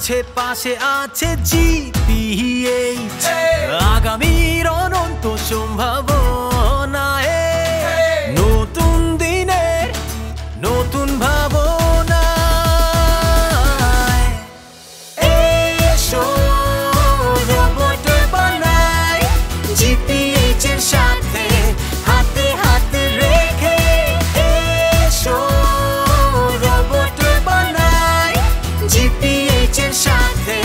আছে পাশে আছে জিপিএইচ আগামীর অনন্ত সম্ভাবনায় নতুন দিনের নতুন ভাবনা এসো রোবট বানাই জিপিএইচ এর সাথে হাতে হাত রেখে এসো রোবট বানাই জিপিএইচ এর সাথে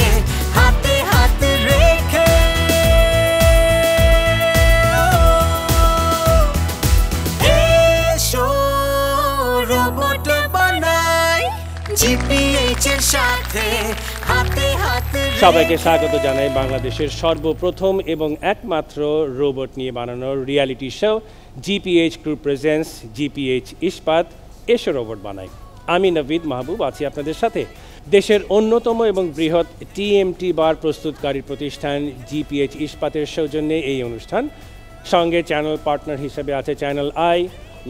হাতে হাত রেখে এসো রোবট বানাই জিপিএইচ এর সাথে হাতে হাত রেখে। সবাইকে স্বাগত জানাই বাংলাদেশের সর্বপ্রথম এবং একমাত্র রোবট নিয়ে বানানো reality show GPH group presents GPH ইস্পাত এসো রোবট বানাই। আমি নবীদ মাহবুব আছি আপনাদের সাথে। দেশের অন্যতম এবং বৃহৎ টিএমটি বার প্রস্তুতকারী প্রতিষ্ঠান জিপিএইচ ইস্পাতের সৌজন্যে এই অনুষ্ঠান। সঙ্গে চ্যানেল পার্টনার হিসেবে আছে channel i,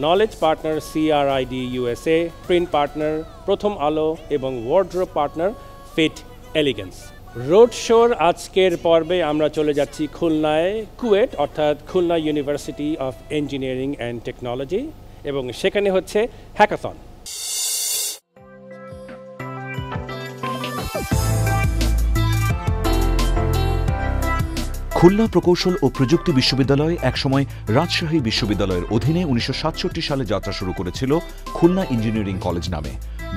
knowledge partner CRID USA, print partner Prothom Alo এবং wardrobe partner fit elegance. Road show আজকের পর্বে আমরা চলে যাচ্ছি খুলনায়, কুয়েট অর্থাৎ Khulna university of engineering and technology, এবং সেখানে হচ্ছে হ্যাকাথন। খুলনা প্রকৌশল ও প্রযুক্তি বিশ্ববিদ্যালয় একসময় রাজশাহী বিশ্ববিদ্যালয়ের অধীনে 1967 সালে যাত্রা শুরু করেছিল খুলনা ইঞ্জিনিয়ারিং কলেজ নামে।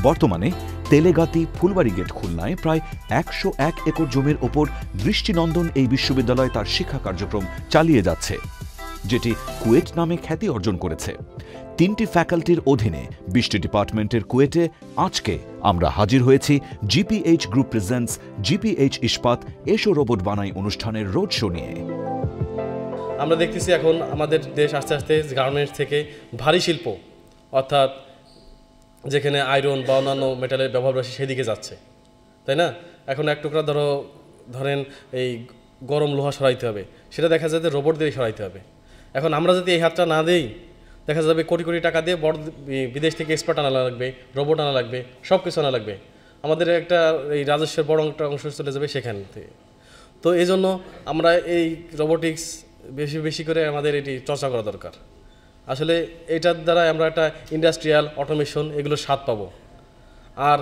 বর্তমানে তেলেগাতি ফুলবাড়ি গেট খুলনায় প্রায় 101 একর জমির ওপর দৃষ্টিনন্দন এই বিশ্ববিদ্যালয় তার শিক্ষা কার্যক্রম চালিয়ে যাচ্ছে, যেটি কুয়েট নামে খ্যাতি অর্জন করেছে। 3টি ফ্যাকাল্টির অধীনে 20টি ডিপার্টমেন্টের কুয়েটে আজকে আমরা হাজির হয়েছি জিপিএইচ গ্রুপ প্রেজেন্টস জিপিএইচ ইস্পাত এসো রোবট বানাই অনুষ্ঠানের রোড শো নিয়ে। আমরা দেখতেছি এখন আমাদের দেশ আস্তে আস্তে গার্মেন্টস থেকে ভারী শিল্প অর্থাৎ যেখানে আয়রন বা অন্যান্য মেটালের ব্যবহার বেশি সেদিকে যাচ্ছে, তাই না? এখন এক টুকরা ধরেন এই গরম লোহা সরাইতে হবে, সেটা দেখা যাচ্ছে রোবট দিয়ে সরাইতে হবে। এখন আমরা যদি এই হাতটা না দিই, দেখা যাবে কোটি কোটি টাকা দিয়ে বড় বিদেশ থেকে এক্সপার্ট আনা লাগবে, রোবট আনা লাগবে, সব কিছু আনা লাগবে। আমাদের একটা এই রাজস্বের বড় একটা অংশ চলে যাবে সেখান থেকে। তো এই জন্য আমরা এই রোবোটিক্স বেশি বেশি করে আমাদের এটি চর্চা করা দরকার। আসলে এটার দ্বারা আমরা একটা ইন্ডাস্ট্রিয়াল অটোমেশন এগুলোর স্বাদ পাবো। আর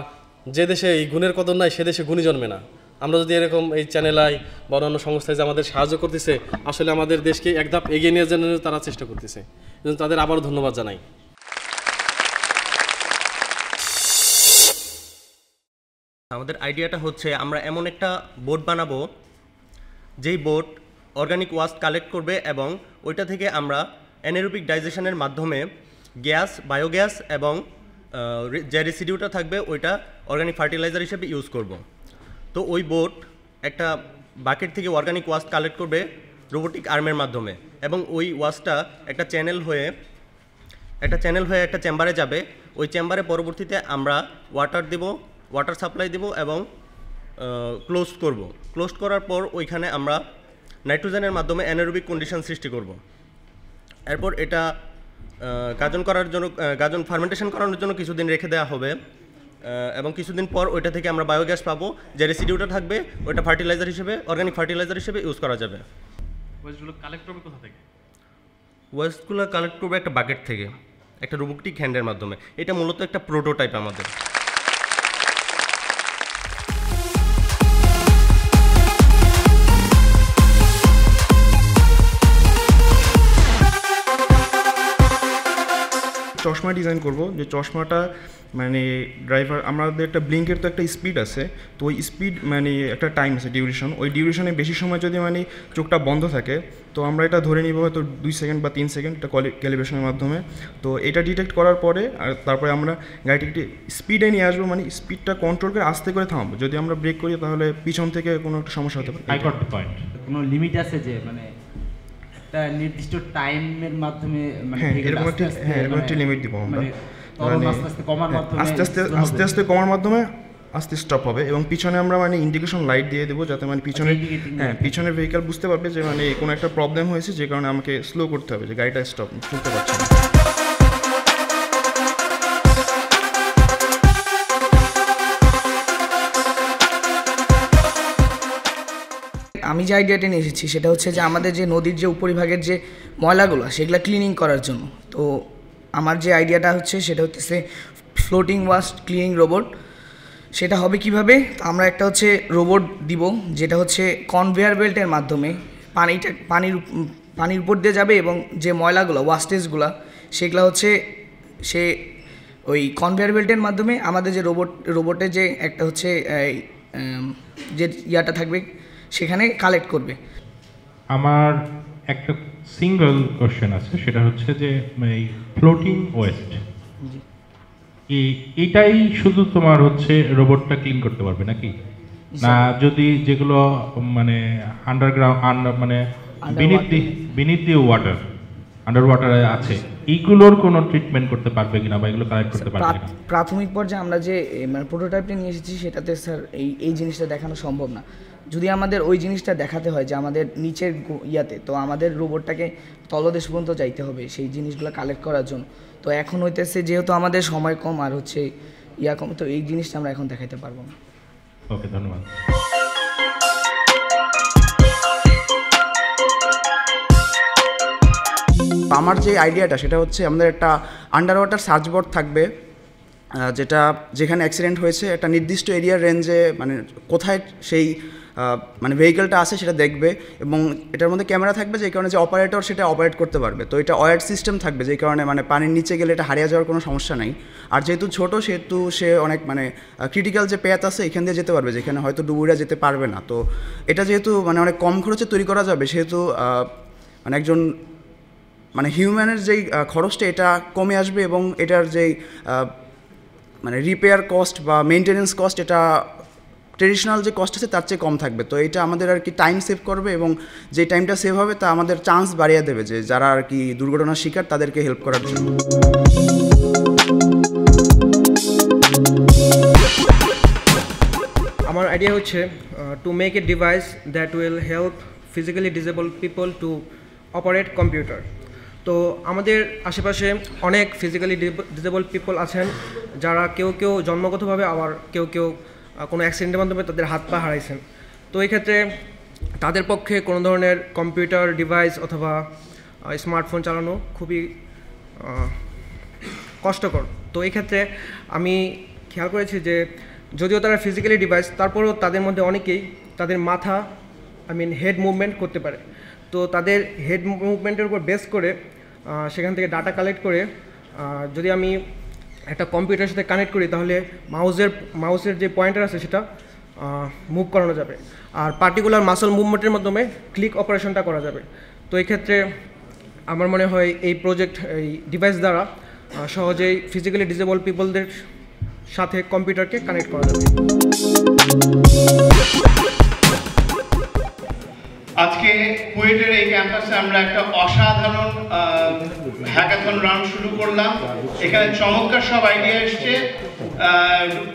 যে দেশে এই গুণের কদর নাই সে দেশে গুণই জন্মে না। আমরা যদি এরকম এই চ্যানেল আই বা অন্যান্য সংস্থায় যে আমাদের সাহায্য করতেছে, আসলে আমাদের দেশকে এক ধাপ এগিয়ে নিয়ে জন্য তারা চেষ্টা করতেছে, এজন্য তাদের আবারও ধন্যবাদ জানাই। আমাদের আইডিয়াটা হচ্ছে আমরা এমন একটা বোর্ড বানাবো যেই বোর্ড অর্গানিক ওয়াস্ট কালেক্ট করবে এবং ওইটা থেকে আমরা অ্যানারোবিক ডাইজেশনের মাধ্যমে গ্যাস, বায়োগ্যাস এবং যে রেসিডিউটা থাকবে ওইটা অর্গানিক ফার্টিলাইজার হিসেবে ইউজ করব। তো ওই বোর্ড একটা বাকেট থেকে অর্গানিক ওয়াস্ট কালেক্ট করবে রোবোটিক আর্মের মাধ্যমে এবং ওই ওয়াস্টটা একটা চ্যানেল হয়ে একটা চেম্বারে যাবে। ওই চেম্বারে পরবর্তীতে আমরা ওয়াটার সাপ্লাই দেব এবং ক্লোজ করার পর ওইখানে আমরা নাইট্রোজেনের মাধ্যমে অ্যানারোবিক কন্ডিশন সৃষ্টি করব। এরপর এটা গাজন ফার্মেন্টেশন করানোর জন্য কিছুদিন রেখে দেওয়া হবে এবং কিছুদিন পর ওইটা থেকে আমরা বায়োগ্যাস পাবো। যে রেসিডিউটা থাকবে ওইটা ফার্টিলাইজার হিসেবে, অর্গানিক ফার্টিলাইজার হিসেবে ইউজ করা যাবে। ওয়েস্টগুলো কালেক্ট করবে কোথা থেকে? ওয়েস্টগুলো কালেক্ট করবে একটা বাকেট থেকে, একটা রোবোটিক হ্যান্ডের মাধ্যমে। এটা মূলত একটা প্রোটোটাইপ আমাদের। চশমা ডিজাইন করব, যে চশমাটা মানে ড্রাইভার আমাদের একটা ব্লিঙ্কের তো একটা স্পিড আছে, তো ওই স্পিড মানে একটা টাইম আছে ডিউরেশন, ওই ডিউরেশনে বেশি সময় যদি মানে চোখটা বন্ধ থাকে তো আমরা এটা ধরে নিব হয়তো 2 সেকেন্ড বা 3 সেকেন্ড এটা ক্যালিব্রেশনের মাধ্যমে। তো এটা ডিটেক্ট করার পরে আর তারপরে আমরা গাড়িটি স্পিডে নিয়ে আসবো, মানে স্পিডটা কন্ট্রোল করে আস্তে করে থামাবো। যদি আমরা ব্রেক করি তাহলে পিছন থেকে কোনো একটা সমস্যা হতে পারে। কোনো লিমিট আছে যে মানে একটা নির্দিষ্ট টাইমের মাধ্যমে মানে এরকম একটা লিমিট দিব আমরা, আস্তে আস্তে কমার মাধ্যমে আস্তে স্টপ হবে এবং পিছনে আমরা মানে ইন্ডিকেশন লাইট দিয়ে দেবো যাতে মানে পিছনের ভেহিকল বুঝতে পারবে যে মানে কোনো একটা প্রবলেম হয়েছে, যে কারণে আমাকে স্লো করতে হবে, যে গাড়িটা স্টপ চলতে পারছে না। আমি যে আইডিয়াটা নিয়ে এসেছি সেটা হচ্ছে যে আমাদের যে নদীর যে উপরিভাগের যে ময়লাগুলো সেগুলো ক্লিনিং করার জন্য। তো আমার যে আইডিয়াটা হচ্ছে সেটা হচ্ছে ফ্লোটিং ওয়াস্ট ক্লিনিং রোবট। সেটা হবে কিভাবে, তো আমরা একটা হচ্ছে রোবট দিব যেটা হচ্ছে কনভেয়ার বেল্টের মাধ্যমে পানির উপর দিয়ে যাবে এবং যে ময়লাগুলো ওয়াস্টেজগুলো সেগুলো হচ্ছে সে ওই কনভেয়ার বেল্টের মাধ্যমে আমাদের যে রোবটের যে একটা হচ্ছে যে ইয়াটা থাকবে সেখানে কালেক্ট করবে। আমার একটা সিঙ্গল কোশ্চেন আছে, সেটা হচ্ছে যে এই ফ্লোটিং ওয়েস্ট এটাই শুধু তোমার হচ্ছে রোবটটা ক্লিন করতে পারবে নাকি, না যদি যেগুলো মানে আন্ডারগ্রাউন্ড মানে বিনিথ দি ওয়াটার আন্ডার ওয়াটারে আছে এইগুলোর কোনো ট্রিটমেন্ট করতে পারবে কিনা বা এগুলো কালেক্ট করতে পারবে কিনা? প্রাথমিক পর্যায়ে আমরা যে মানে প্রোটোটাইপটা নিয়ে এসেছি সেটাতে স্যার এই জিনিসটা দেখানো সম্ভব না। যদি আমাদের ওই জিনিসটা দেখাতে হয় যে আমাদের নিচের ইয়াতে, তো আমাদের রোবটটাকে তলদেশ পর্যন্ত যাইতে হবে সেই জিনিসগুলো কালেক্ট করার জন্য। তো এখন হইতেছে যেহেতু আমাদের সময় কম আর হচ্ছে ইয়া কম, তো এই জিনিসটা আমরা এখন দেখাতে পারবো না। ওকে, ধন্যবাদ। আমার যে আইডিয়াটা সেটা হচ্ছে আমাদের একটা আন্ডার ওয়াটার সার্চ বোর্ড থাকবে, যেখানে অ্যাক্সিডেন্ট হয়েছে একটা নির্দিষ্ট এরিয়ার রেঞ্জে মানে কোথায় সেই মানে ভেহিকেলটা আছে সেটা দেখবে, এবং এটার মধ্যে ক্যামেরা থাকবে যে কারণে যে অপারেটর সেটা অপারেট করতে পারবে। তো এটা ওয়্যার্ড সিস্টেম থাকবে যে কারণে মানে পানির নিচে গেলে এটা হারিয়ে যাওয়ার কোনো সমস্যা নাই। আর যেহেতু ছোটো সেহেতু সে অনেক মানে ক্রিটিক্যাল যে প্যাথ আছে এখান দিয়ে যেতে পারবে যেখানে হয়তো ডুবুরিরা যেতে পারবে না। তো এটা যেহেতু মানে অনেক কম খরচে তৈরি করা যাবে সেহেতু মানে একজন মানে হিউম্যানের যেই খরচটা এটা কমে আসবে এবং এটার যেই মানে রিপেয়ার কস্ট বা মেনটেনেন্স কস্ট এটা ট্রেডিশনাল যে কস্ট আছে তার চেয়ে কম থাকবে। তো এটা আমাদের আর কি টাইম সেভ করবে এবং যে টাইমটা সেভ হবে তা আমাদের চান্স বাড়িয়ে দেবে যে যারা আর কি দুর্ঘটনার শিকার তাদেরকে হেল্প করার জন্য। আমার আইডিয়া হচ্ছে to make a device that will help physically disable people to operate computer. তো আমাদের আশেপাশে অনেক ফিজিক্যালি ডিসেবল পিপল আছেন যারা কেউ জন্মগতভাবে, আবার কেউ কোনো অ্যাক্সিডেন্টের মাধ্যমে তাদের হাত পা হারাইছেন। তো এই ক্ষেত্রে তাদের পক্ষে কোনো ধরনের কম্পিউটার ডিভাইস অথবা স্মার্টফোন চালানো খুবই কষ্টকর। তো এই ক্ষেত্রে আমি খেয়াল করেছি যে যদিও তারা ফিজিক্যালি ডিভাইস, তারপরেও তাদের মধ্যে অনেকেই তাদের মাথা হেড মুভমেন্ট করতে পারে। তো তাদের হেড মুভমেন্টের উপর বেস করে সেখান থেকে ডাটা কালেক্ট করে যদি আমি একটা কম্পিউটারের সাথে কানেক্ট করি তাহলে মাউসের যে পয়েন্টার আছে সেটা মুভ করানো যাবে, আর পার্টিকুলার মাসল মুভমেন্টের মাধ্যমে ক্লিক অপারেশনটা করা যাবে। তো এই ক্ষেত্রে আমার মনে হয় এই ডিভাইস দ্বারা সহজেই ফিজিক্যালি ডিসেবল পিপলদের সাথে কম্পিউটারকে কানেক্ট করা যাবে। আজকে কুয়েটের এই ক্যাম্পাসে আমরা একটা অসাধারণ হ্যাকাথন রাউন্ড শুরু করলাম। এখানে চমৎকার সব আইডিয়া এসছে।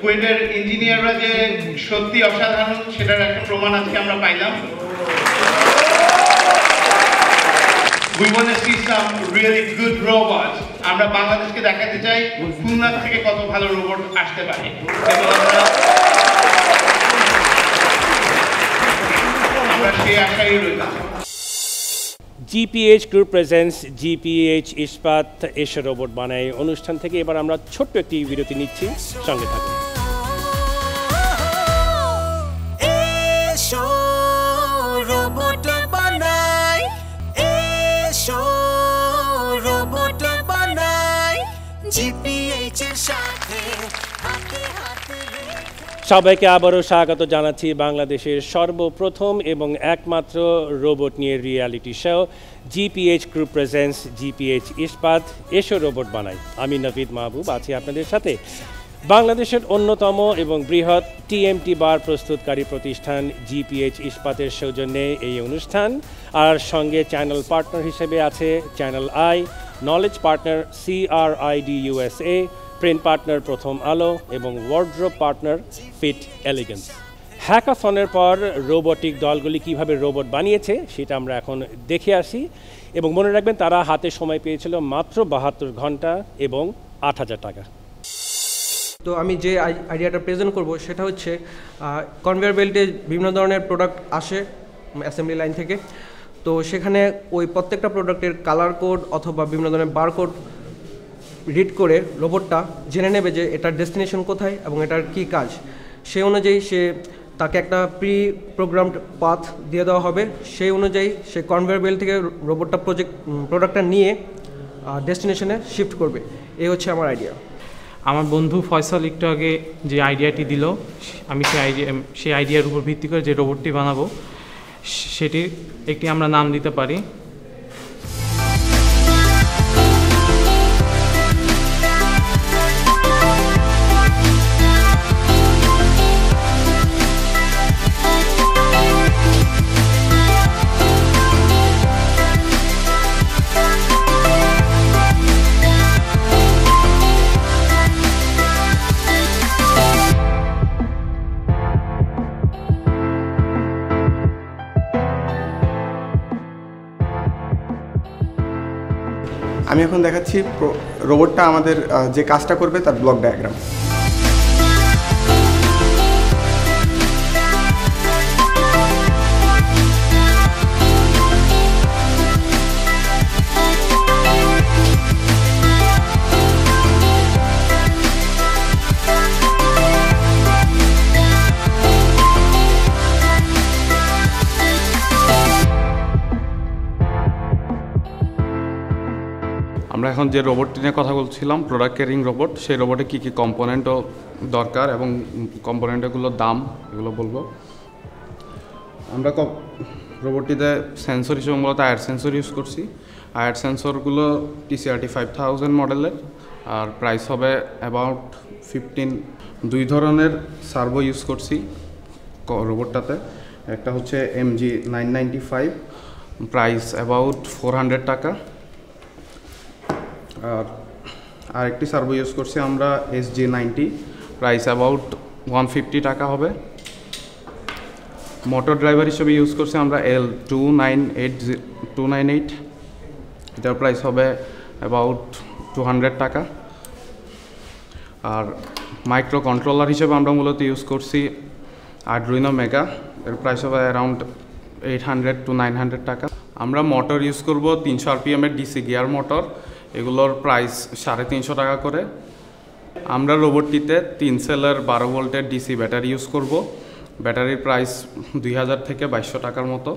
কুয়েটের ইঞ্জিনিয়াররা যে সত্যি অসাধারণ সেটার একটা প্রমাণ আজকে আমরা পাইলাম। We want to see some really good robots. আমরা বাংলাদেশকে দেখাতে চাই খুলনা থেকে কত ভালো রোবট আসতে পারে। জিপিএইচ গ্রুপ প্রেজেন্টস জিপিএইচ ইস্পাত এসো রোবট বানায় অনুষ্ঠান থেকে এবার আমরা ছোট্ট একটি বিরতি নিচ্ছি, সঙ্গে থাকুন। এসো রোবট বানাই, এসো রোবট বানাই, জিপিএইচ এর সাথে হাতে হাতে। সবাইকে আবারও স্বাগত জানাচ্ছি বাংলাদেশের সর্বপ্রথম এবং একমাত্র রোবট নিয়ে reality show GPH group presents GPH ইস্পাত এসো রোবট বানাই। আমি নভিদ মাহবুব আছি আপনাদের সাথে। বাংলাদেশের অন্যতম এবং বৃহৎ টিএমটি বার প্রস্তুতকারী প্রতিষ্ঠান জিপিএইচ ইস্পাতের সৌজন্যে এই অনুষ্ঠান, আর সঙ্গে চ্যানেল পার্টনার হিসেবে আছে channel i, knowledge partner CRID USA, print partner Prothom Alo এবং ওয়ার্ড্রোব পার্টনার ফিট এলিগেন্স। হ্যাকাথনের পর রোবোটিক দলগুলি কিভাবে রোবট বানিয়েছে সেটা আমরা এখন দেখে আসি, এবং মনে রাখবেন তারা হাতে সময় পেয়েছিল মাত্র 72 ঘন্টা এবং 8,000 টাকা। তো আমি যে আইডিয়াটা প্রেজেন্ট করব সেটা হচ্ছে কনভেয়ার বেল্টে বিভিন্ন ধরনের প্রোডাক্ট আসে অ্যাসেম্বলি লাইন থেকে। তো সেখানে ওই প্রত্যেকটা প্রোডাক্টের কালার কোড অথবা বিভিন্ন ধরনের বারকোড রিড করে রোবটটা জেনে নেবে যে এটার ডেস্টিনেশন কোথায় এবং এটার কী কাজ। সেই অনুযায়ী তাকে একটা প্রি প্রোগ্রামড পাথ দিয়ে দেওয়া হবে, সেই অনুযায়ী সে কনভেয়ার বেল্ট থেকে রোবটটা প্রোডাক্টটা নিয়ে ডেস্টিনেশনে শিফট করবে। এই হচ্ছে আমার আইডিয়া। আমার বন্ধু ফয়সাল একটু আগে যে আইডিয়াটি দিল, আমি সেই আইডিয়ার উপর ভিত্তি করে যে রোবটটি বানাবো সেটির একটি আমরা নাম দিতে পারি। আমি এখন দেখাচ্ছি রোবটটা আমাদের যে কাজটা করবে তার ব্লক ডায়াগ্রাম। আমরা এখন যে রোবটটি নিয়ে কথা বলছিলাম, প্রোডাক্ট ক্যারিং রোবট, সেই রোবটে কী কী কম্পোনেন্টও দরকার এবং কম্পোনেন্টগুলোর দাম এগুলো বলবো। আমরা রোবটটিতে সেন্সর হিসেবে মূলত আয়ার সেন্সর ইউজ করছি। আয়ার সেন্সরগুলো TCRT 5000 মডেলের, আর প্রাইস হবে অ্যাবাউট 15। দুই ধরনের সার্ভো ইউজ করছি রোবটটাতে। একটা হচ্ছে MG 995, প্রাইস অ্যাবাউট 400 টাকা। আর আরেকটি সার্ভো ইউজ করছি আমরা SG 90, প্রাইস অ্যাবাউট 150 টাকা হবে। মোটর ড্রাইভার হিসেবে ইউজ করছি আমরা L298, এটার প্রাইস হবে অ্যাবাউট 200 টাকা। আর মাইক্রো কন্ট্রোলার হিসেবে আমরা মূলত ইউজ করছি Arduino Mega, এর প্রাইস হবে অ্যারাউন্ড 800 to 900 টাকা। আমরা মোটর ইউজ করব 300 RPM এর DC গিয়ার মোটর, এগুলোর প্রাইস 350 টাকা করে। আমরা রোবটটিতে 3 সেলের 12 ভোল্টের DC ব্যাটারি ইউজ করব, ব্যাটারির প্রাইস 2000 থেকে 2200 টাকার মতো।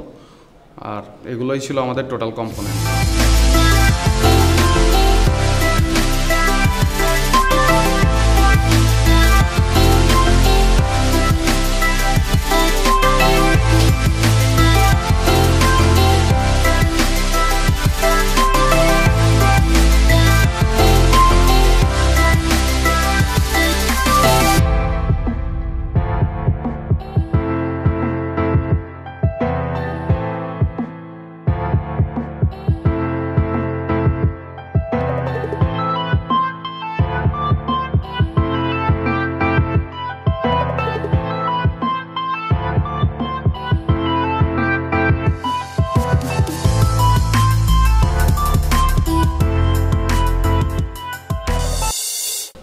আর এগুলোই ছিল আমাদের টোটাল কম্পোনেন্ট।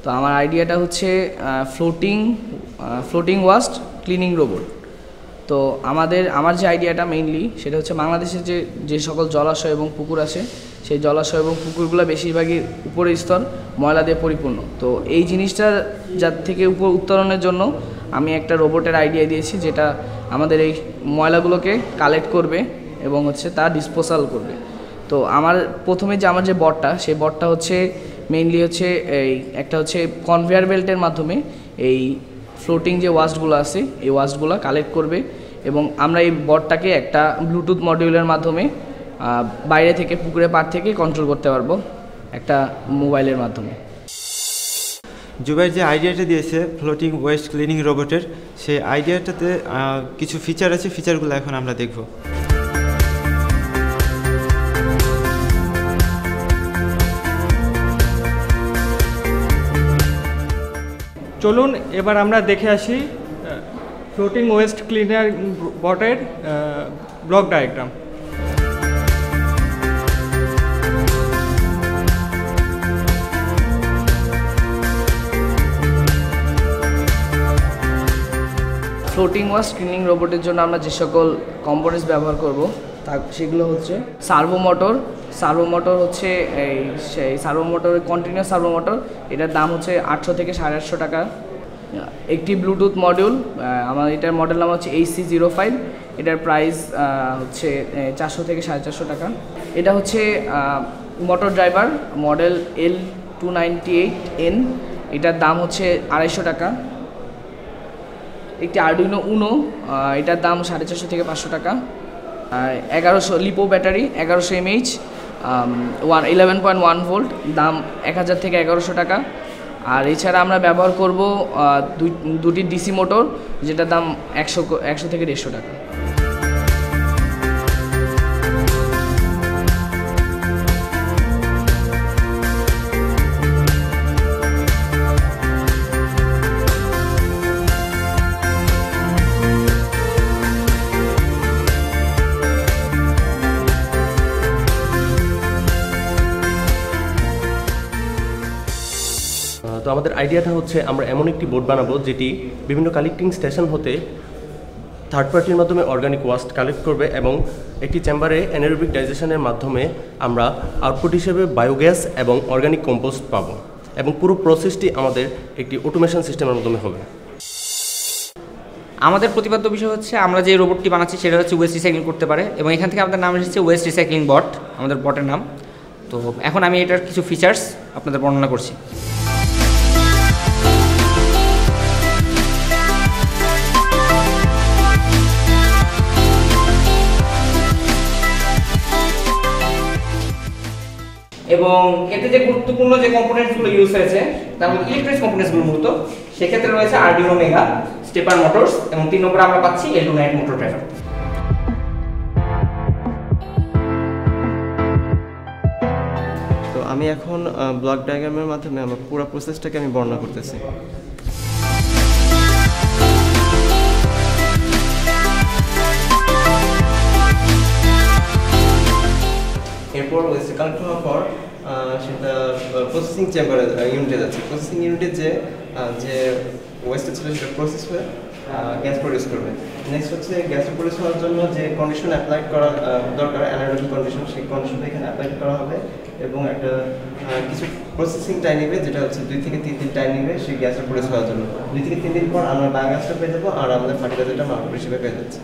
তো আমার আইডিয়াটা হচ্ছে ফ্লোটিং ওয়াস্ট ক্লিনিং রোবট। তো আমার যে আইডিয়াটা মেইনলি সেটা হচ্ছে বাংলাদেশের যে সকল জলাশয় এবং পুকুর আছে, সেই জলাশয় এবং পুকুরগুলো বেশিরভাগই উপরের স্তর ময়লা দিয়ে পরিপূর্ণ। তো এই জিনিসটা যার থেকে উত্তরণের জন্য আমি একটা রোবটের আইডিয়া দিয়েছি, যেটা আমাদের এই ময়লাগুলোকে কালেক্ট করবে এবং হচ্ছে তা ডিসপোজাল করবে। তো প্রথমে আমার যে বটটা, সেই বটটা হচ্ছে মেইনলি হচ্ছে একটা হচ্ছে কনভেয়ার বেল্টের মাধ্যমে এই ফ্লোটিং যে ওয়াস্টগুলো আছে এই ওয়াস্টগুলো কালেক্ট করবে, এবং আমরা এই বটটাকে একটা ব্লুটুথ মডিউলের মাধ্যমে বাইরে থেকে পুকুরের পাড় থেকে কন্ট্রোল করতে পারবো একটা মোবাইলের মাধ্যমে। জুবাইর যে আইডিয়াটা দিয়েছে ফ্লোটিং ওয়েস্ট ক্লিনিং রোবটের, সেই আইডিয়াটাতে কিছু ফিচার আছে, ফিচারগুলো এখন আমরা দেখব। চলুন এবার আমরা দেখে আসি ফ্লোটিং ওয়েস্ট ক্লিনার বটের block diagram. Floating wash cleaning রোবটের জন্য আমরা যে সকল কম্পোনেন্টস ব্যবহার করব তা সেগুলো হচ্ছে সার্ভো মোটর হচ্ছে সেই servo motor continuous servo motor, এটার দাম হচ্ছে 800 থেকে 850 টাকা। একটি ব্লুটুথ মডিউল, আমার এটার মডেল নাম হচ্ছে HC05, এটার প্রাইস হচ্ছে 400 থেকে 450 টাকা। এটা হচ্ছে মোটর ড্রাইভার মডেল L298N, এটার দাম হচ্ছে 250 টাকা। একটি আরডুইনো উনো, এটার দাম 450 থেকে 500 টাকা। 1100 লিপো ব্যাটারি 1100 mAh 11.1 ভোল্ট, দাম 1000 থেকে 1100 টাকা। আর এছাড়া আমরা ব্যবহার করব দুটি ডিসি মোটর, যেটার দাম 100 থেকে 150 টাকা। তো আমাদের আইডিয়াটা হচ্ছে আমরা এমন একটি বোর্ড বানাবো যেটি বিভিন্ন কালেক্টিং স্টেশন হতে থার্ড পার্টির মাধ্যমে অর্গানিক ওয়েস্ট কালেক্ট করবে এবং একটি চেম্বারে অ্যানারোবিক ডাইজেশনের মাধ্যমে আমরা আউটপুট হিসেবে বায়োগ্যাস এবং অর্গানিক কম্পোস্ট পাবো এবং পুরো প্রসেসটি আমাদের একটি অটোমেশন সিস্টেমের মাধ্যমে হবে। আমাদের প্রতিপাদ্য বিষয় হচ্ছে আমরা যে রোবটটি বানাচ্ছি সেটা হচ্ছে ওয়েস্ট রিসাইক্লিং করতে পারে এবং এখান থেকে আমাদের নাম এসেছে ওয়েস্ট রিসাইক্লিং বট, আমাদের বটের নাম। তো এখন আমি এটার কিছু ফিচার্স আপনাদের বর্ণনা করছি। এবং এতে যে গুরুত্বপূর্ণ যে কম্পোনেন্টসগুলো ইউজ হয়েছে তার মধ্যে ইলেকট্রনিক্স কম্পোনেন্টসগুলো মূলত সেক্ষেত্রে রয়েছে আরডুইনো মেগা, স্টেপার মোটরস এবং 3 নম্বরে আমরা পাচ্ছি L298 মোটর ড্রাইভার। তো আমি এখন ব্লক ডায়াগ্রামের মাধ্যমে আমার পুরো প্রসেসটাকে আমি বর্ণনা করতেছি। এরপর ওয়েস্ট কালেক্ট হওয়ার পর সেটা প্রসেসিং চেম্বারে ইউনিটে যাচ্ছে। প্রসেসিং ইউনিটে যে ওয়েস্টটা ছিল সেটা প্রসেস হয়ে গ্যাস প্রডিউস করবে। নেক্সট হচ্ছে গ্যাস প্রডিউস হওয়ার জন্য যে কন্ডিশন অ্যাপ্লাই করা দরকার, অ্যানারোবিক কন্ডিশন, সেই কন্ডিশনটা এখানে অ্যাপ্লাই করা হবে এবং একটা কিছু প্রসেসিং টাইম নেবে, যেটা হচ্ছে 2 থেকে 3 দিন টাইম নেবে সেই গ্যাসটা প্রডিউস হওয়ার জন্য। 2 থেকে 3 দিন পর আমরা বায়োগ্যাসটা পেয়ে যাবো আর আমাদের ফার্টিলাইজারটা মার্কেট হিসেবে পেয়ে যাচ্ছে।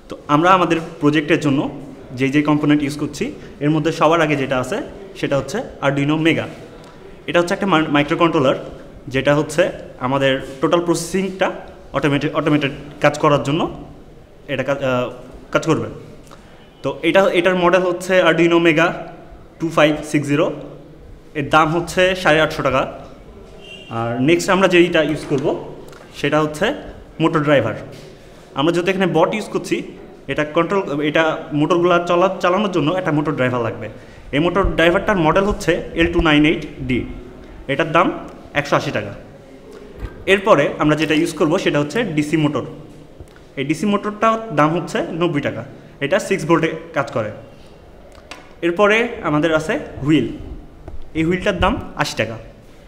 তো আমরা আমাদের প্রজেক্টের জন্য যে কম্পোনেন্ট ইউজ করছি এর মধ্যে সবার আগে যেটা আছে সেটা হচ্ছে আরডুইনো মেগা। এটা হচ্ছে একটা মাইক্রো কন্ট্রোলার, যেটা হচ্ছে আমাদের টোটাল প্রসেসিংটা অটোমেটেড কাজ করার জন্য এটা কাজ করবে। তো এটার মডেল হচ্ছে আরডুইনো মেগা 2560, এর দাম হচ্ছে 850 টাকা। আর নেক্সট আমরা যেটা ইউজ করব সেটা হচ্ছে মোটর ড্রাইভার। আমরা যেহেতু এখানে বট ইউজ করছি, এটা মোটরগুলো চালানোর জন্য একটা মোটর ড্রাইভার লাগবে। এই মোটর ড্রাইভারটার মডেল হচ্ছে L298D, এটার দাম 180 টাকা। এরপরে আমরা যেটা ইউজ করব সেটা হচ্ছে ডিসি মোটর। এই ডিসি মোটরটার দাম হচ্ছে 90 টাকা, এটা 6 ভোল্টে কাজ করে। এরপরে আমাদের আছে হুইল, এই হুইলটার দাম 80 টাকা।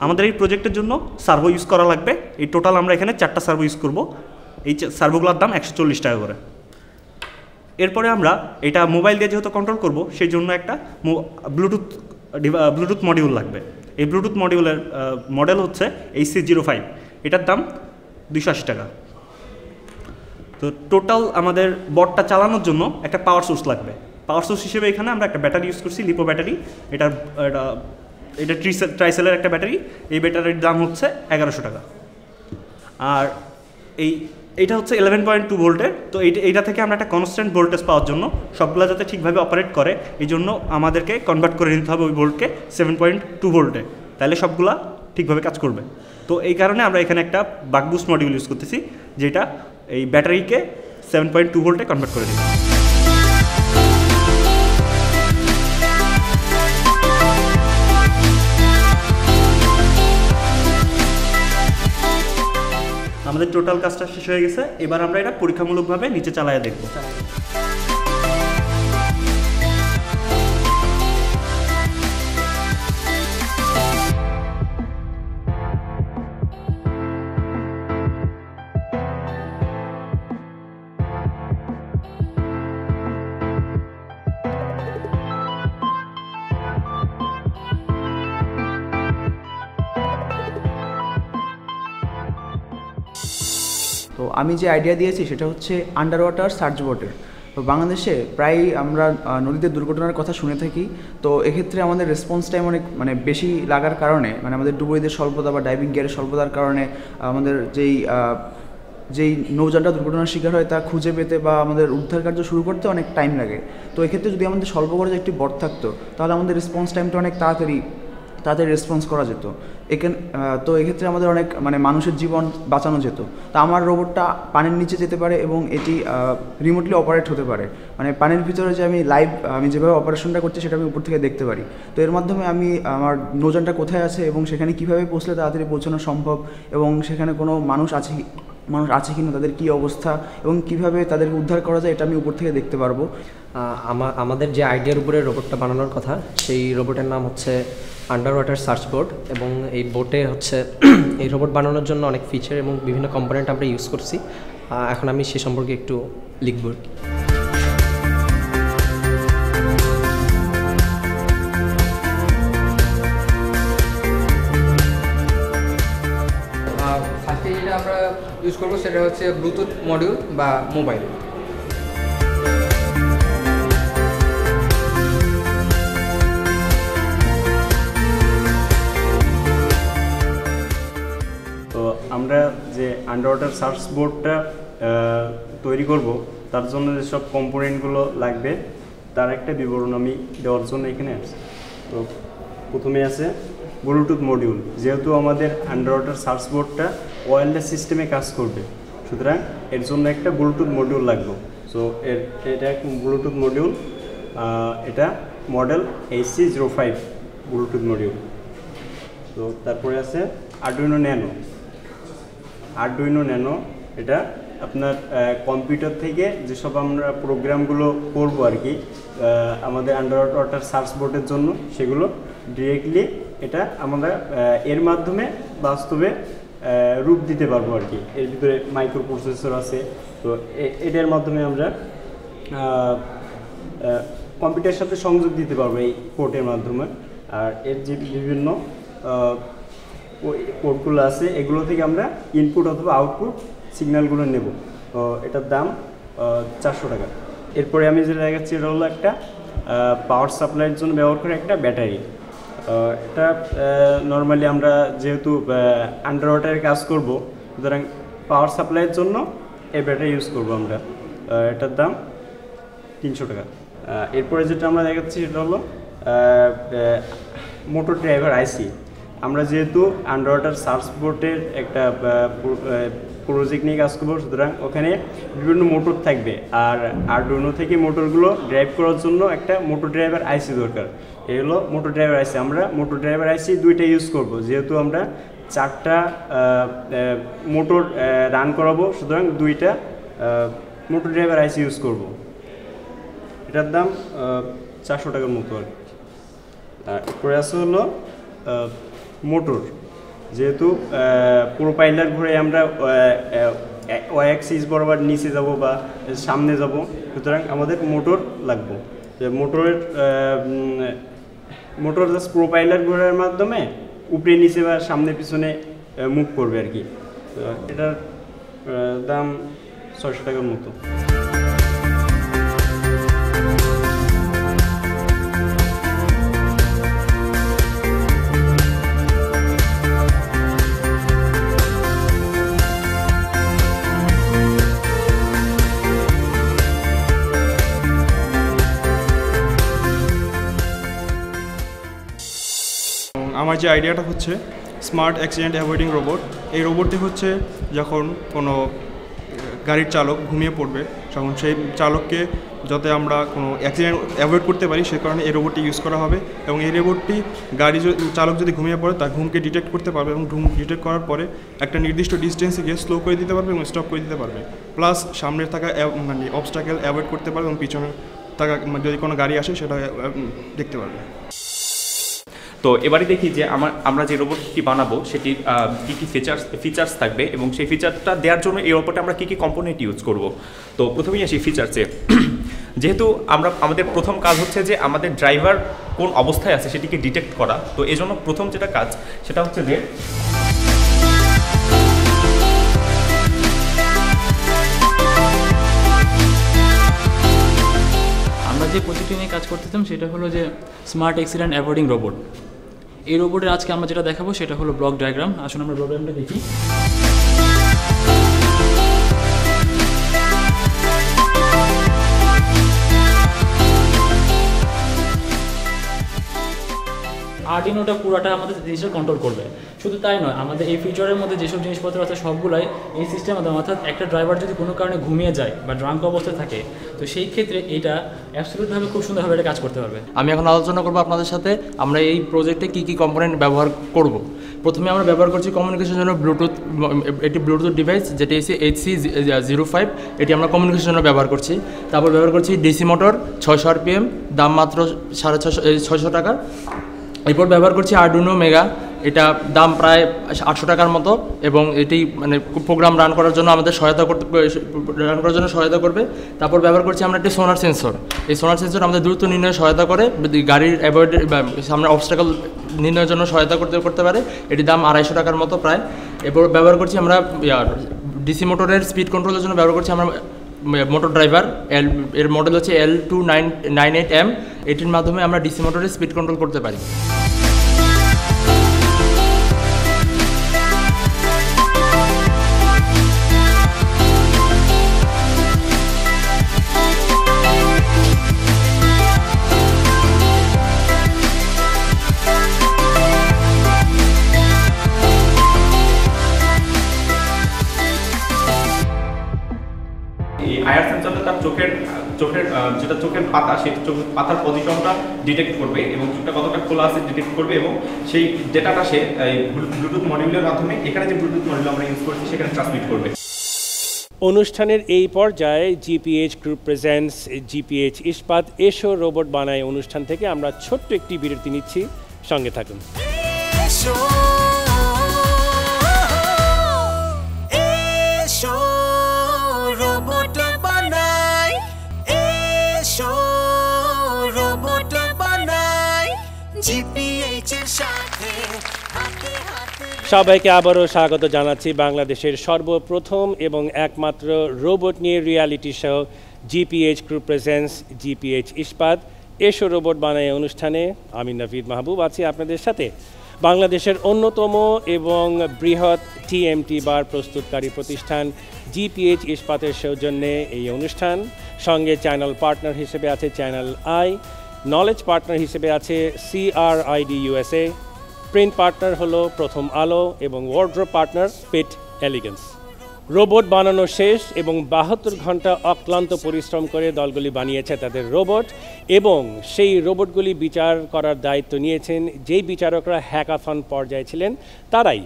আমাদের এই প্রজেক্টের জন্য সার্ভো ইউজ করা লাগবে। এই টোটাল আমরা এখানে 4টা সার্ভো ইউজ করব। এই সার্ভোগুলোর দাম 140 টাকা করে। এরপরে আমরা এটা মোবাইল দিয়ে যেহেতু কন্ট্রোল করব সেই জন্য একটা ব্লুটুথ মডিউল লাগবে। এই ব্লুটুথ মডিউলের মডেল হচ্ছে HC05, এটার দাম 280 টাকা। তো টোটাল আমাদের বটটা চালানোর জন্য একটা পাওয়ার সোর্স লাগবে। পাওয়ার সোর্স হিসেবে এখানে আমরা একটা ব্যাটারি ইউজ করছি, লিপো ব্যাটারি। এটা ট্রাইসেলের একটা ব্যাটারি। এই ব্যাটারির দাম হচ্ছে 1100 টাকা। আর এইটা হচ্ছে 11.2 ভোল্টের। তো এইটা থেকে আমরা একটা কনস্ট্যান্ট ভোল্টেজ পাওয়ার জন্য সবগুলো যাতে ঠিকভাবে অপারেট করে এই জন্য আমাদেরকে কনভার্ট করে নিতে হবে ওই ভোল্টকে 7.2 ভোল্টে, তাহলে সবগুলা ঠিকভাবে কাজ করবে। তো এই কারণে আমরা এখানে একটা বাক বুস্ট মডিউল ইউজ করতেছি, যেটা এই ব্যাটারিকে 7.2 ভোল্টে কনভার্ট করে দেবে। আমাদের টোটাল কাজটা শেষ হয়ে গেছে। এবার আমরা এটা পরীক্ষামূলকভাবে নিচে চালায় দেখব। তো আমি যে আইডিয়া দিয়েছি সেটা হচ্ছে আন্ডার ওয়াটার সার্চ বোটের। তো বাংলাদেশে প্রায় আমরা নদীতে দুর্ঘটনার কথা শুনে থাকি, তো এক্ষেত্রে আমাদের রেসপন্স টাইম অনেক বেশি লাগার কারণে আমাদের ডুবুরিদের স্বল্পতা বা ডাইভিং গিয়ারের স্বল্পতার কারণে আমাদের যেই নৌযানটা দুর্ঘটনার শিকার হয় তা খুঁজে পেতে বা আমাদের উদ্ধার কার্য শুরু করতে অনেক টাইম লাগে। তো এক্ষেত্রে যদি আমাদের স্বল্প খরচে একটি বট থাকতো তাহলে আমাদের রেসপন্স টাইমটা অনেক তাড়াতাড়ি রেসপন্স করা যেত। তো এক্ষেত্রে আমাদের অনেক মানুষের জীবন বাঁচানো যেত। তা আমার রোবটটা পানির নিচে যেতে পারে এবং এটি রিমোটলি অপারেট হতে পারে, পানির ভিতরে যে আমি যেভাবে অপারেশনটা করছি সেটা আমি উপর থেকে দেখতে পারি। তো এর মাধ্যমে আমি আমার নৌযানটা কোথায় আছে এবং সেখানে কীভাবে পৌঁছলে তাড়াতাড়ি পৌঁছানো সম্ভব এবং সেখানে কোনো মানুষ আছে কিনা, তাদের কী অবস্থা এবং কিভাবে তাদেরকে উদ্ধার করা যায় এটা আমি উপর থেকে দেখতে পারবো। আমাদের যে আইডিয়ার উপরে রোবটটা বানানোর কথা সেই রোবটের নাম হচ্ছে আন্ডার ওয়াটার সার্চ বোট, এবং এই বোটে হচ্ছে এই রোবট বানানোর জন্য অনেক ফিচার এবং বিভিন্ন কম্পোনেন্ট আমরা ইউজ করছি। এখন আমি সে সম্পর্কে একটু লিখব। ফার্স্টে যেটা আমরা ইউজ করবো সেটা হচ্ছে ব্লুটুথ মডিউল বা মোবাইল। তো আমরা যে আন্ডার ওয়াটার সার্চ বোর্ডটা তৈরি করব তার জন্য যেসব কম্পোনেন্টগুলো লাগবে তার একটা বিবরণ আমি দেওয়ার জন্য এখানে আসছি। তো প্রথমে আছে ব্লুটুথ মডিউল। যেহেতু আমাদের আন্ডার ওয়াটার সার্চ বোর্ডটা ওয়্যারলেস সিস্টেমে কাজ করবে, সুতরাং এর জন্য একটা ব্লুটুথ মডিউল লাগবে। সো এটা এক ব্লুটুথ মডিউল, এটা মডেল HC05 ব্লুটুথ মডিউল। তো তারপরে আছে আরডুইনো ন্যানো। এটা আপনার কম্পিউটার থেকে যেসব আমরা প্রোগ্রামগুলো করব আর কি আমাদের আন্ডার ওয়াটার সার্চ বোর্ডের জন্য, সেগুলো ডিরেক্টলি এটা আমরা এর মাধ্যমে বাস্তবে রূপ দিতে পারবো আর কি। এর ভিতরে মাইক্রো প্রসেসর আছে, তো এটার মাধ্যমে আমরা কম্পিউটারের সাথে সংযোগ দিতে পারবো এই পোর্টের মাধ্যমে। আর এর যে বিভিন্ন পোর্টগুলো আছে এগুলো থেকে আমরা ইনপুট অথবা আউটপুট সিগন্যালগুলো নেব। তো এটার দাম 400 টাকা। এরপরে আমি যেটা দেখাচ্ছি এটা হলো একটা পাওয়ার সাপ্লাইয়ের জন্য ব্যবহার করে একটা ব্যাটারি। এটা নর্মালি আমরা যেহেতু আন্ডার ওয়াটারে কাজ করব, সুতরাং পাওয়ার সাপ্লাইয়ের জন্য এই ব্যাটারি ইউজ করব আমরা। এটার দাম 300 টাকা। এরপরে যেটা আমরা দেখাচ্ছি সেটা হলো মোটর ড্রাইভার আইসি। আমরা যেহেতু আন্ডার ওয়াটার সার্চ বোর্ডের একটা প্রজেক্ট নিয়ে কাজ করবো, সুতরাং ওখানে বিভিন্ন মোটর থাকবে, আর আরডুইনো থেকে মোটরগুলো ড্রাইভ করার জন্য একটা মোটর ড্রাইভার আইসি দরকার। এই হলো মোটর ড্রাইভার আইসি। আমরা মোটর ড্রাইভার আইসি দুইটা ইউজ করব, যেহেতু আমরা 4টা মোটর রান করাবো, সুতরাং 2টা মোটর ড্রাইভার আইসি ইউজ করব। এটার দাম 400 টাকার মতো আর কি। এরপরে আছে হলো মোটর। যেহেতু প্রোপাইলার ঘুরে আমরা ওয়াই অ্যাক্সিস বরাবর নিচে যাব বা সামনে যাব, সুতরাং আমাদের মোটর লাগবে। মোটর জাস্ট প্রোপাইলার ঘোরার মাধ্যমে উপরে নিচে বা সামনে পিছনে মুভ করবে আর কি। তো এটার দাম 600 টাকার মতো। আমার যে আইডিয়াটা হচ্ছে স্মার্ট অ্যাক্সিডেন্ট অ্যাভয়েডিং রোবট। এই রোবটটি হচ্ছে যখন কোনো গাড়ির চালক ঘুমিয়ে পড়বে, তখন সেই চালককে যাতে আমরা কোনো অ্যাক্সিডেন্ট অ্যাভয়েড করতে পারি সে কারণে এই রোবটটি ইউজ করা হবে। এবং এই রোবটটি চালক যদি ঘুমিয়ে পড়ে তার ঘুমকে ডিটেক্ট করতে পারবে এবং ঘুম ডিটেক্ট করার পরে একটা নির্দিষ্ট ডিস্টেন্সে গিয়ে স্লো করে দিতে পারবে এবং স্টপ করে দিতে পারবে, প্লাস সামনের থাকা অবস্টাকেল অ্যাভয়েড করতে পারবে এবং পিছনে থাকা যদি কোনো গাড়ি আসে সেটা দেখতে পারবে। তো এবারে দেখি যে আমরা যে রোবটটি বানাবো সেটির কী কী ফিচার্স থাকবে এবং সেই ফিচারটা দেওয়ার জন্য এই রোবটে আমরা কী কী কম্পোনেন্ট ইউজ করব। তো প্রথমেই আসি ফিচার্সে। যেহেতু আমাদের প্রথম কাজ হচ্ছে যে আমাদের ড্রাইভার কোন অবস্থায় আছে সেটিকে ডিটেক্ট করা। তো এই জন্য প্রথম যেটা কাজ সেটা হচ্ছে যে যে প্রজেক্টটি নিয়ে কাজ করতেছিলাম সেটা হলো যে স্মার্ট অ্যাক্সিডেন্ট অ্যাভয়েডিং রোবট। এই রোবটের আজকে আমরা যেটা দেখাবো সেটা হলো ব্লক ডায়াগ্রাম। আসুন আমরা ব্লক ডায়াগ্রামটা দেখি। আর্ডিনোটা পুরোটা আমাদের জিনিসটা কন্ট্রোল করবে। শুধু তাই নয়, আমাদের এই ফিচারের মধ্যে যেসব জিনিসপত্র আছে সবগুলাই এই সিস্টেমের মাধ্যমে, অর্থাৎ একটা ড্রাইভার যদি কোনো কারণে ঘুমিয়ে যায় বা ড্রাঙ্ক অবস্থায় থাকে, তো সেই ক্ষেত্রে এটা অ্যাবসলিউটভাবে খুব সুন্দরভাবে এটা কাজ করতে পারবে। আমি এখন আলোচনা করবো আপনাদের সাথে আমরা এই প্রজেক্টে কী কী কম্পোনেন্ট ব্যবহার করব। প্রথমে আমরা ব্যবহার করছি কমিউনিকেশনের জন্য ব্লুটুথ, এটি ব্লুটুথ ডিভাইস যেটি হচ্ছে HC05, এটি আমরা কমিউনিকেশনের জন্য ব্যবহার করছি। তারপর ব্যবহার করছি ডিসি মোটর 600 RPM, দাম মাত্র 650 টাকা। এরপর ব্যবহার করছি আরডুইনো মেগা, এটা দাম প্রায় 800 টাকার মতো, এবং এটি মানে প্রোগ্রাম রান করার জন্য আমাদের সহায়তা করবে। তারপর ব্যবহার করছি আমরা একটি সোনার সেন্সর। এই সোনার সেন্সর আমাদের দ্রুত নির্ণয়ে সহায়তা করে, গাড়ির অ্যাভয়েড সামনে অবস্টাকল নির্ণয়ের জন্য সহায়তা করতে পারে। এটির দাম 250 টাকার মতো প্রায়। এরপর ব্যবহার করছি আমরা ডিসি মোটরের স্পিড কন্ট্রোলের জন্য ব্যবহার করছি আমরা মোটর ড্রাইভার, এর মডেল হচ্ছে L298M। এটির মাধ্যমে আমরা ডিসি মোটরের স্পিড কন্ট্রোল করতে পারি। আয়ার সেন্সরটা তার চোখের যেটা চোখের পাতা, সেই চোখের পাতার পজিশনটা ডিটেক্ট করবে এবং চোখটা কতটা খোলা আছে ডিটেক্ট করবে, এবং সেই ডেটাটা সে ব্লুটুথ মডিউলের মাধ্যমে, এখানে যে ব্লুটুথ মডিউল আমরা ইউজ করছি সেখানে ট্রান্সমিট করবে। অনুষ্ঠানের এই পর্যায়ে জিপিএইচ গ্রুপ প্রেজেন্টস জিপিএইচ ইস্পাত এসো রোবট বানায় অনুষ্ঠান থেকে আমরা ছোট্ট একটি বিরতি নিচ্ছি, সঙ্গে থাকুন। সবাইকে আবারও স্বাগত জানাচ্ছি বাংলাদেশের সর্বপ্রথম এবং একমাত্র রোবট নিয়ে reality show GPH group presents GPH ইস্পাত এসো রোবট বানায় অনুষ্ঠানে। আমি নভীদ মাহবুব আছি আপনাদের সাথে। বাংলাদেশের অন্যতম এবং বৃহৎ টিএমটি বার প্রস্তুতকারী প্রতিষ্ঠান জিপিএইচ ইস্পাতের সৌজন্যে এই অনুষ্ঠান। সঙ্গে চ্যানেল পার্টনার হিসেবে আছে চ্যানেল আই, নলেজ পার্টনার হিসেবে আছে CRID USA, প্রিন্ট পার্টনার হলো প্রথম আলো এবং ওয়ার্ড্রোব পার্টনার পিট এলিগেন্স। রোবট বানানো শেষ এবং 72 ঘন্টা অক্লান্ত পরিশ্রম করে দলগুলি বানিয়েছে তাদের রোবট, এবং সেই রোবটগুলি বিচার করার দায়িত্ব নিয়েছেন যেই বিচারকরা হ্যাকাথন পর্যায়ে ছিলেন তারাই,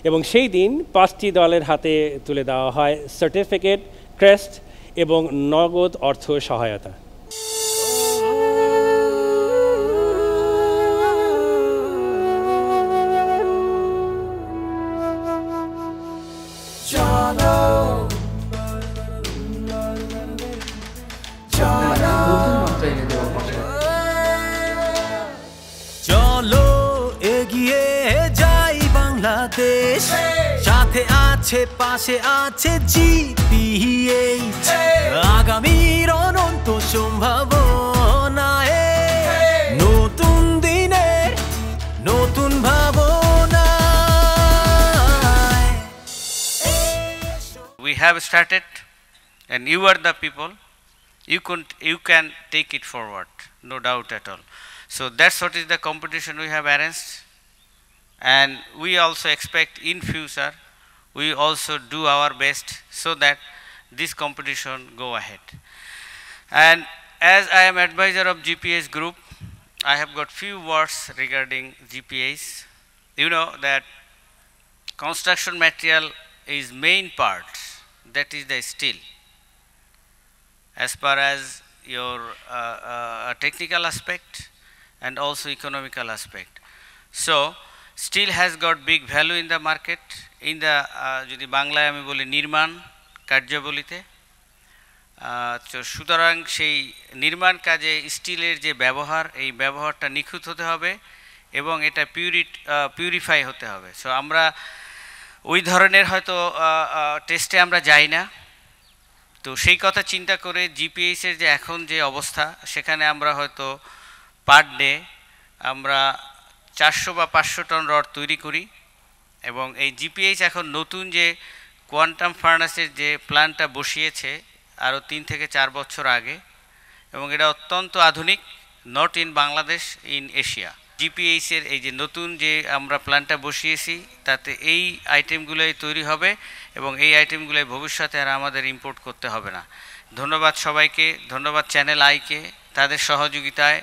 এবং সেই দিন 5টি দলের হাতে তুলে দেওয়া হয় সার্টিফিকেট, ক্রেস্ট এবং নগদ অর্থ সহায়তা। চলো এগিয়ে যাই বাংলাদেশ, সাথে আছে পাশে আছে জিপিএইচ, আগামীর অনন্ত সম্ভাবনায়, নতুন দিনে নতুন ভাবনায়। We have started and you are the people, you can take it forward, no doubt at all. So that's what is the competition we have arranged, and we also expect in future we also do our best so that this competition go ahead. And as I am advisor of GPH group, I have got few words regarding GPH. You know that construction material is main part, that is the steel. As far as your technical aspect and also economical aspect. So steel has got big value in the market, in the যদি বাংলায় আমি বলি নির্মাণ কার্যাবলীতে। তো সুতরাং সেই নির্মাণ কাজে স্টিলের যে ব্যবহার, এই ব্যবহারটা নিখুঁত হতে হবে এবং এটা পিউরিফাই হতে হবে। সো আমরা ওই ধরনের হয়তো টেস্টে আমরা যাই না, তো সেই কথা চিন্তা করে জিপিএইচের যে এখন যে অবস্থা, সেখানে আমরা হয়তো পার ডে আমরা 400 বা 500 টন রড তৈরি করি। এবং এই জিপিএইচ এখন নতুন যে কোয়ান্টাম ফার্নাসের যে প্ল্যান্টটা বসিয়েছে আরও 3 থেকে 4 বছর আগে, এবং এটা অত্যন্ত আধুনিক, not in Bangladesh, in Asia. জিপিএইচের এই যে নতুন যে আমরা প্ল্যান্টটা বসিয়েছি, তাতে এই আইটেমগুলোই তৈরি হবে এবং এই আইটেমগুলোই ভবিষ্যতে আর আমাদের ইম্পোর্ট করতে হবে না। ধন্যবাদ সবাইকে, ধন্যবাদ চ্যানেল আইকে, তাদের সহযোগিতায়,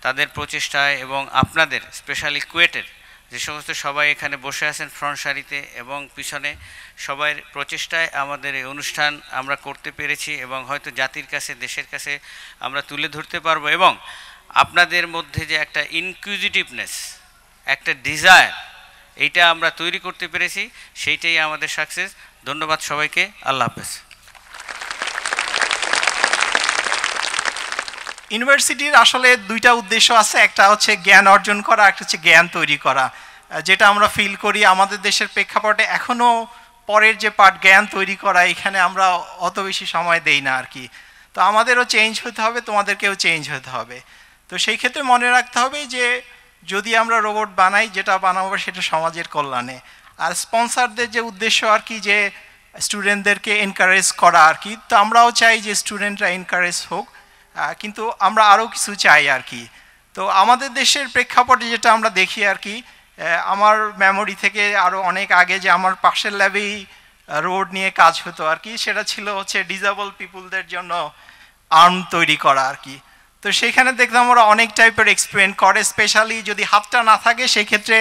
তাদের প্রচেষ্টায়, এবং আপনাদের স্পেশালি কুয়েটের যে সমস্ত সবাই এখানে বসে আছেন ফ্রন্ট সারিতে এবং পিছনে, সবার প্রচেষ্টায় আমাদের এই অনুষ্ঠান আমরা করতে পেরেছি এবং হয়তো জাতির কাছে, দেশের কাছে আমরা তুলে ধরতে পারবো। এবং আপনাদের মধ্যে যে একটা ইনকুইজিটিভনেস, একটা ডিজায়ার, এইটা আমরা তৈরি করতে পেরেছি, সেইটাই আমাদের সাকসেস। ধন্যবাদ সবাইকে, আল্লাহ হাফেজ। ইউনিভার্সিটির আসলে দুইটা উদ্দেশ্য আছে, একটা হচ্ছে জ্ঞান অর্জন করা, একটা হচ্ছে জ্ঞান তৈরি করা। যেটা আমরা ফিল করি আমাদের দেশের প্রেক্ষাপটে এখনও পরের যে পার্ট জ্ঞান তৈরি করা, এখানে আমরা অত বেশি সময় দেই না আর কি। তো আমাদেরও চেঞ্জ হতে হবে, তোমাদেরকেও চেঞ্জ হতে হবে। তো সেই ক্ষেত্রে মনে রাখতে হবে যে যদি আমরা রোবট বানাই, যেটা বানাবো সেটা সমাজের কল্যাণে। আর স্পন্সরদের যে উদ্দেশ্য আর কি, যে স্টুডেন্টদেরকে এনকারেজ করা আর কি। তো আমরাও চাই যে স্টুডেন্টরা এনকারেজ হোক, কিন্তু আমরা আরও কিছু চাই আর কি। তো আমাদের দেশের প্রেক্ষাপটে যেটা আমরা দেখি আর কি, আমার মেমোরি থেকে আরও অনেক আগে যে আমার পাশের ল্যাবেই রোড নিয়ে কাজ হতো আর কি, সেটা ছিল হচ্ছে ডিসেবল পিপুলদের জন্য আর্ম তৈরি করা আর কি। তো সেখানে দেখলাম ওরা অনেক টাইপের এক্সপেরিমেন্ট করে, স্পেশালি যদি হাতটা না থাকে সেক্ষেত্রে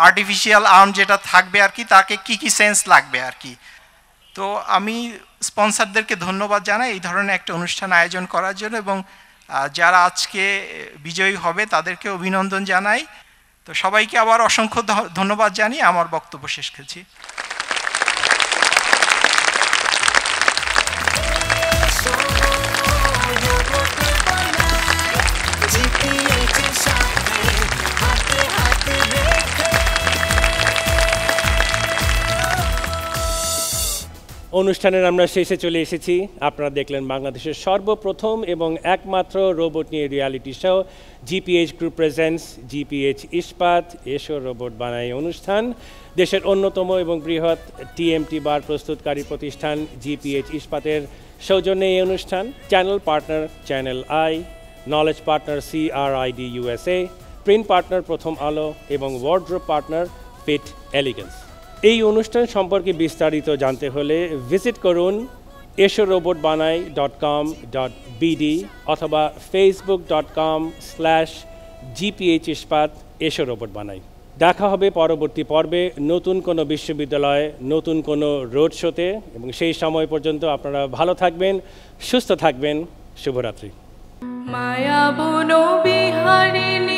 আর্টিফিশিয়াল আর্ম যেটা থাকবে আর কি, তাকে কী কী সেন্স লাগবে আর কি। তো আমি স্পন্সরদেরকে ধন্যবাদ জানাই এই ধরনের একটা অনুষ্ঠান আয়োজন করার জন্য, এবং যারা আজকে বিজয়ী হবে তাদেরকে অভিনন্দন জানাই। তো সবাইকে আবার অসংখ্য ধন্যবাদ জানিয়ে আমার বক্তব্য শেষ করছি। অনুষ্ঠানের আমরা শেষে চলে এসেছি। আপনারা দেখলেন বাংলাদেশের সর্বপ্রথম এবং একমাত্র রোবট নিয়ে reality show GPH group presents GPH ইস্পাত এসো রোবট বানাই অনুষ্ঠান। দেশের অন্যতম এবং বৃহৎ টিএমটি বার প্রস্তুতকারী প্রতিষ্ঠান জিপিএইচ ইস্পাতের সৌজন্যে এই অনুষ্ঠান। Channel partner channel i, knowledge partner CRID USA, print partner Prothom Alo এবং ওয়ার্ড্রোব পার্টনার ফিট এলিগেন্স। এই অনুষ্ঠান সম্পর্কে বিস্তারিত জানতে হলে ভিজিট করুন esorobotbanai.com.bd অথবা facebook.com/GPH ইস্পাত এসো রোবট বানাই। দেখা হবে পরবর্তী পর্বে নতুন কোনো বিশ্ববিদ্যালয়ে, নতুন কোনো রোড শোতে, এবং সেই সময় পর্যন্ত আপনারা ভালো থাকবেন, সুস্থ থাকবেন। শুভরাত্রি। মায়া বন বিহারিণী